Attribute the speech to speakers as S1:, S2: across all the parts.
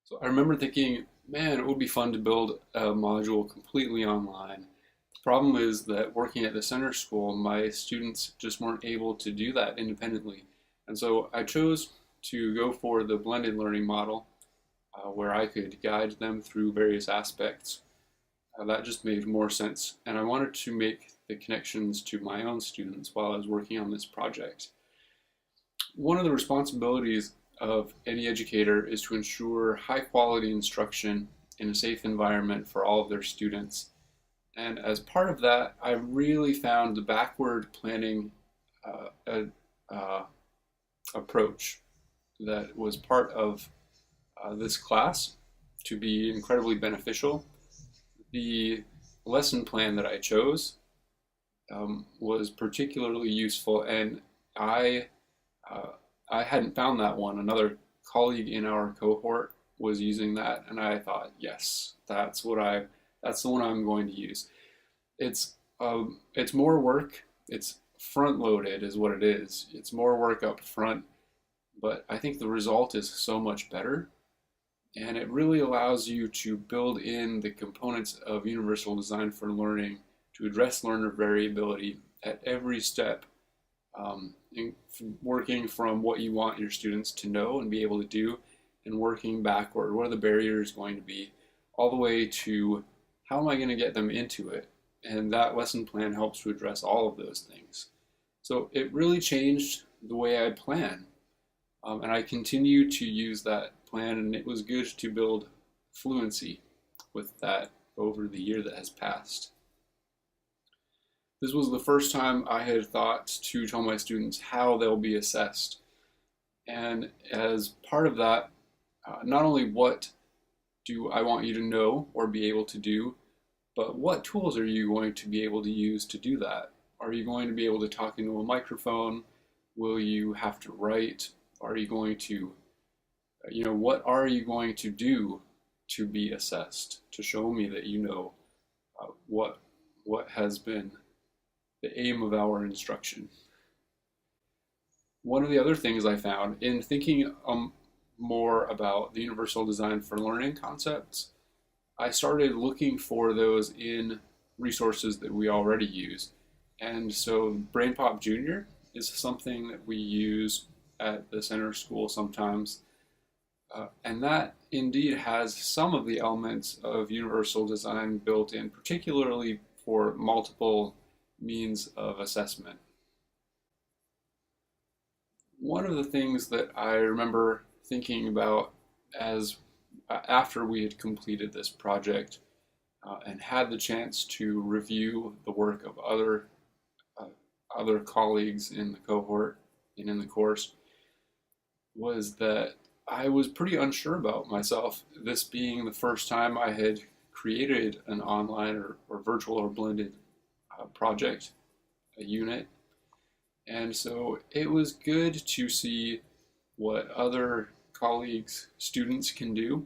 S1: So I remember thinking, man, it would be fun to build a module completely online. The problem is that working at the center school, my students just weren't able to do that independently. And so I chose to go for the blended learning model, where I could guide them through various aspects. That just made more sense. And I wanted to make the connections to my own students while I was working on this project. One of the responsibilities of any educator is to ensure high quality instruction in a safe environment for all of their students. And as part of that, I really found the backward planning uh, uh, approach that was part of this class to be incredibly beneficial. The lesson plan that I chose was particularly useful, and I uh, I hadn't found that one. Another colleague in our cohort was using that, and I thought, yes, that's the one I'm going to use. It's more work. It's front loaded, is what it is. It's more work up front, but I think the result is so much better, and it really allows you to build in the components of universal design for learning to address learner variability at every step, working from what you want your students to know and be able to do, and working backward. What are the barriers going to be, all the way to how am I going to get them into it? And that lesson plan helps to address all of those things. So it really changed the way I plan. And I continue to use that plan, and it was good to build fluency with that over the year that has passed. This was the first time I had thought to tell my students how they'll be assessed. And as part of that, not only what do I want you to know or be able to do, but what tools are you going to be able to use to do that? Are you going to be able to talk into a microphone? Will you have to write? Are you going to, what are you going to do to be assessed, to show me that you know what has been the aim of our instruction? One of the other things I found in thinking more about the universal design for learning concepts, I started looking for those in resources that we already use. And so BrainPop Junior is something that we use at the center school sometimes. And that indeed has some of the elements of universal design built in, particularly for multiple means of assessment. One of the things that I remember thinking about as after we had completed this project and had the chance to review the work of other colleagues in the cohort and in the course, was that I was pretty unsure about myself, this being the first time I had created an online or virtual or blended project, a unit. And so it was good to see what other colleagues, students can do,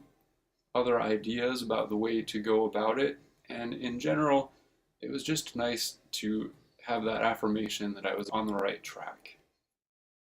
S1: other ideas about the way to go about it. And in general, it was just nice to have that affirmation that I was on the right track.